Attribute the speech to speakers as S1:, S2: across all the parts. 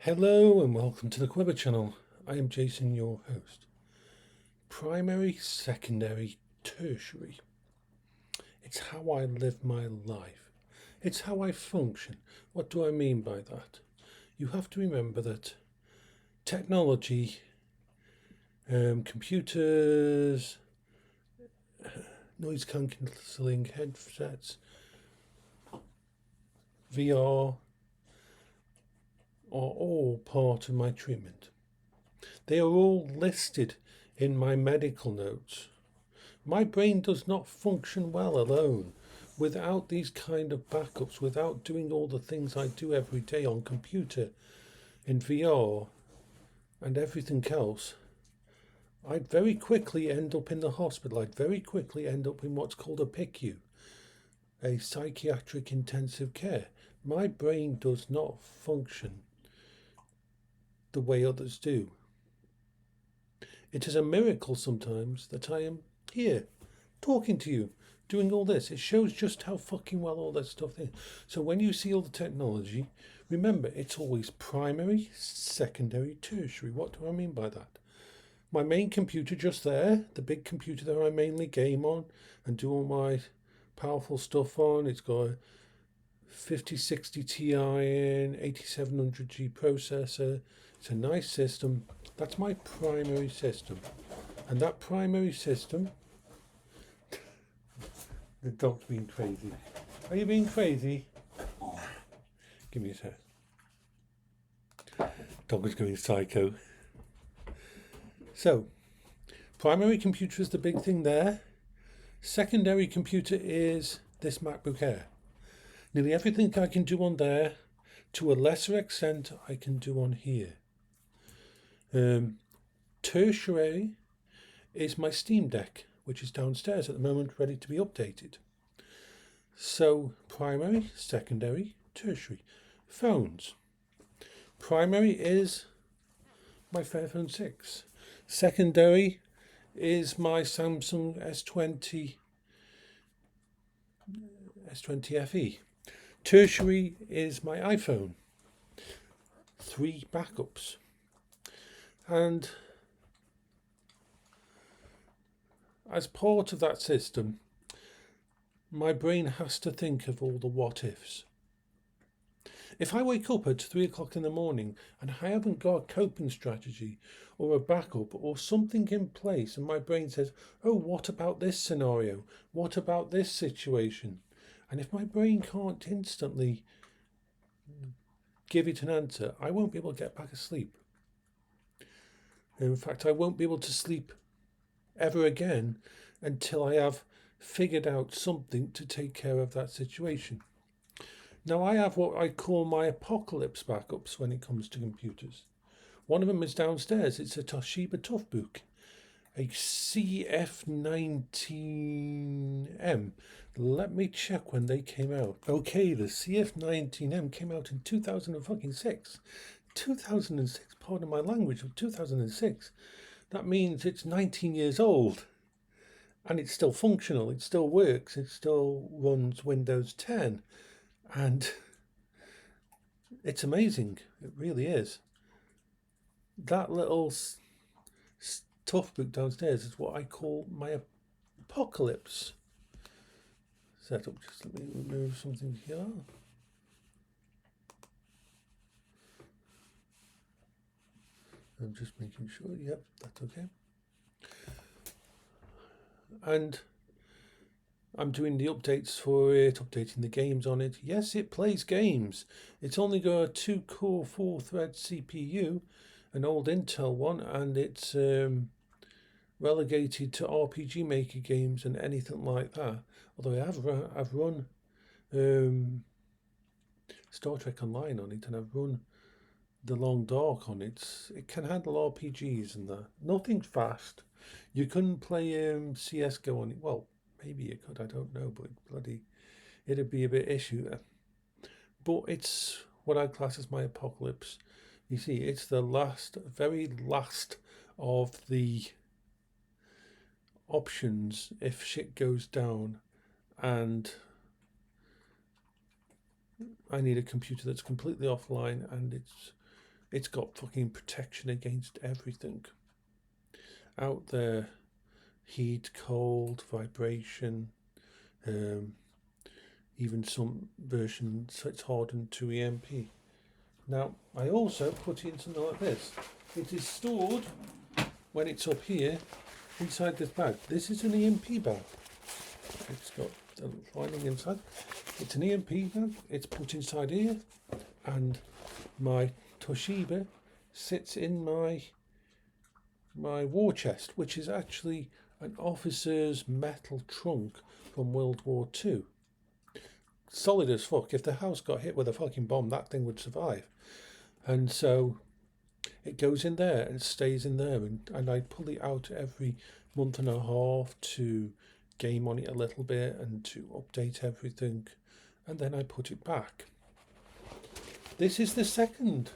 S1: Hello and welcome to the Quiver channel. I am Jason, your host. Primary, secondary, tertiary. It's how I live my life. It's how I function. What do I mean by that? You have to remember that technology, computers, noise cancelling headsets, VR are all part of my treatment. They are all listed in my medical notes. My brain does not function well alone. Without these kind of backups, without doing all the things I do every day on computer, in VR, and everything else, I'd very quickly end up in the hospital. I'd very quickly end up in what's called a PICU, a psychiatric intensive care. My brain does not function the way others do. It is a miracle sometimes that I am here, talking to you, doing all this. It shows just how fucking well all that stuff is. So when you see all the technology, remember it's always primary, secondary, tertiary. What do I mean by that? My main computer just there, the big computer that I mainly game on and do all my powerful stuff on. It's got a 5060 Ti in, 8700G processor. It's a nice system. That's my primary system. And that primary system... The dog's being crazy. Are you being crazy? Give me a sec. Dog is going psycho. So, primary computer is the big thing there. Secondary computer is this MacBook Air. Nearly everything I can do on there, to a lesser extent, I can do on here. Tertiary is my Steam Deck, which is downstairs at the moment, ready to be updated. So, primary, secondary, tertiary. Phones. Primary is my Fairphone 6. Secondary is my Samsung S20 FE. Tertiary is my iPhone. 3 backups. And as part of that system, my brain has to think of all the what ifs. If I wake up at 3 o'clock in the morning and I haven't got a coping strategy or a backup or something in place, and my brain says, oh, what about this scenario? What about this situation? And if my brain can't instantly give it an answer, I won't be able to get back asleep. In fact, I won't be able to sleep ever again until I have figured out something to take care of that situation. Now, I have what I call my apocalypse backups when it comes to computers. One of them is downstairs. It's a Toshiba Toughbook, a CF19M. Let me check when they came out. Okay, the CF19M came out in 2006. 2006, pardon my language, of 2006. That means it's 19 years old. And it's still functional. It still works. It still runs Windows 10. And it's amazing. It really is. That little Toughbook downstairs is what I call my apocalypse setup. Just let me remove something here. I'm just making sure, yep, that's okay. And I'm doing the updates for it, updating the games on it. Yes, it plays games. It's only got a 2-core, 4-thread CPU, an old Intel one, and it's relegated to RPG Maker games and anything like that. Although I've run Star Trek Online on it, and I've run The Long Dark on it. It can handle RPGs and that. Nothing fast. You couldn't play CSGO on it. Well, maybe you could, I don't know, but it'd be a bit issue there. But it's what I class as my apocalypse. You see, it's the very last of the options if shit goes down and I need a computer that's completely offline and it's It's got fucking protection against everything out there. Heat, cold, vibration, even some versions it's hardened to EMP. Now, I also put in something like this. It is stored, when it's up here, inside this bag. This is an EMP bag. It's got the lining inside. It's an EMP bag. It's put inside here, and my Toshiba sits in my war chest, which is actually an officer's metal trunk from World War II. Solid as fuck. If the house got hit with a fucking bomb, that thing would survive. And so it goes in there and stays in there, and I pull it out every month and a half to game on it a little bit and to update everything, and then I put it back. This is the second,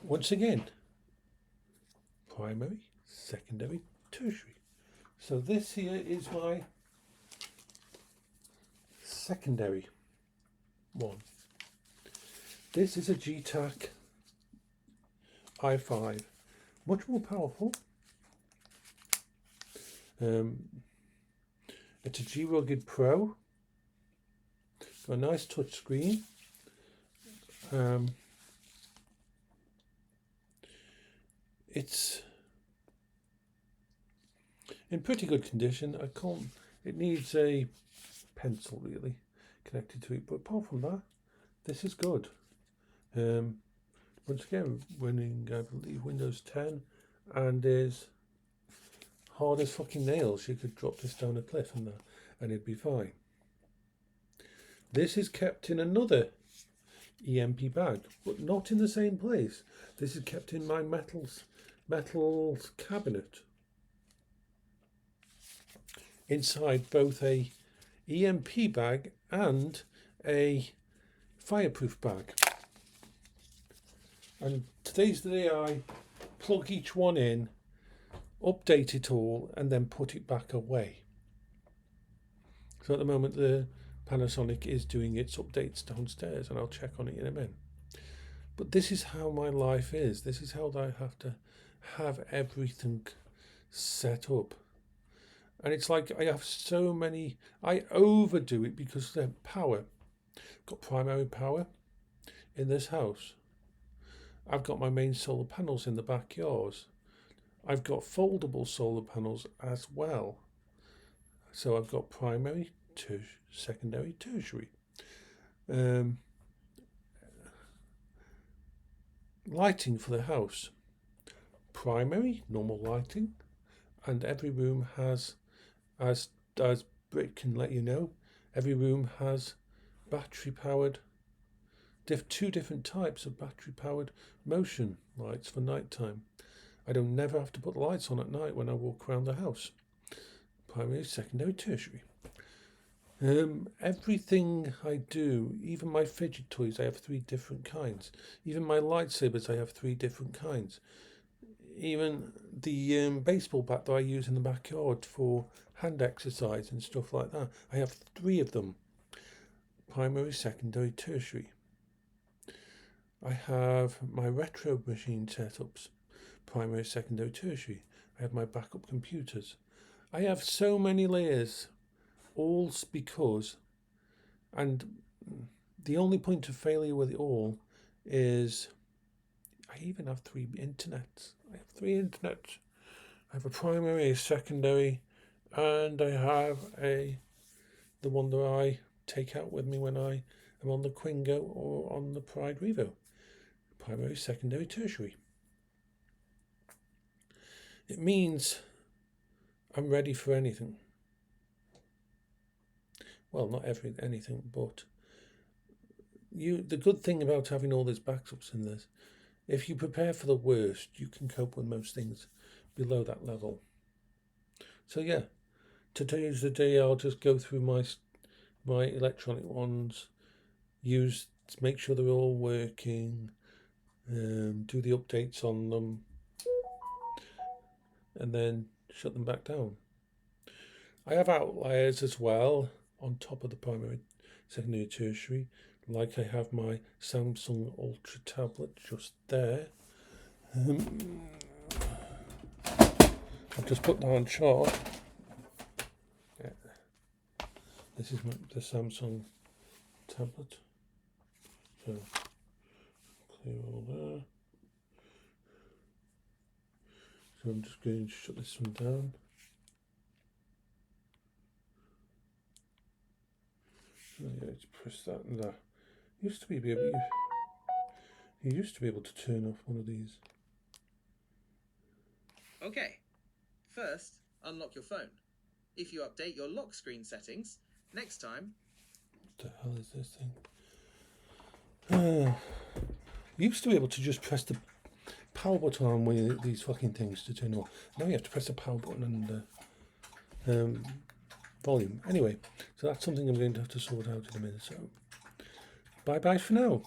S1: once again, primary, secondary, tertiary. So this here is my secondary one. This is a GTAC i5, much more powerful. It's a G-Rugged Pro. Got a nice touch screen. It's in pretty good condition. It needs a pencil really connected to it, but apart from that, this is good. Once again, running, I believe, Windows 10, and is hard as fucking nails. You could drop this down a cliff and it'd be fine. This is kept in another EMP bag, but not in the same place. This is kept in my metals cabinet, inside both a EMP bag and a fireproof bag. And today's the day I plug each one in, update it all, and then put it back away. So at the moment the Panasonic is doing its updates downstairs, and I'll check on it in a minute. But this is how my life is. This is how I have to have everything set up. And it's like I have so many, I overdo it because the power. I've got primary power in this house. I've got my main solar panels in the backyard. I've got foldable solar panels as well. So I've got primary, secondary, tertiary. Lighting for the house. Primary, normal lighting. And every room has, as Britt can let you know, every room has battery powered, two different types of battery powered motion lights for night time. I don't never have to put the lights on at night when I walk around the house. Primary, secondary, tertiary. Everything I do, even my fidget toys, I have 3 different kinds. Even my lightsabers, I have 3 different kinds. Even the baseball bat that I use in the backyard for hand exercise and stuff like that, I have 3 of them. Primary, secondary, tertiary. I have my retro machine setups. Primary, secondary, tertiary. I have my backup computers. I have so many layers, all because, and the only point of failure with it all is I even have 3 internets. I have 3 internets. I have a primary, a secondary, and I have the one that I take out with me when I am on the Quingo or on the Pride Revo. Primary, secondary, tertiary. It means I'm ready for anything. Well, not anything, but the good thing about having all these backups in this, if you prepare for the worst, you can cope with most things below that level. So yeah, today is the day I'll just go through my electronic ones, make sure they're all working, do the updates on them, and then shut them back down. I have outliers as well on top of the primary, secondary, tertiary, like I have my Samsung Ultra tablet just there, I've just put that on charge. Yeah. This is the Samsung tablet. So clear all there. So I'm just going to shut this one down. So yeah, let's press that and that. You used to be able to turn off one of these.
S2: Okay. First, unlock your phone. If you update your lock screen settings, next time...
S1: What the hell is this thing? You used to be able to just press the power button on one of these fucking things to turn it on. Now you have to press the power button and volume. Anyway, so that's something I'm going to have to sort out in a minute. So, bye-bye for now.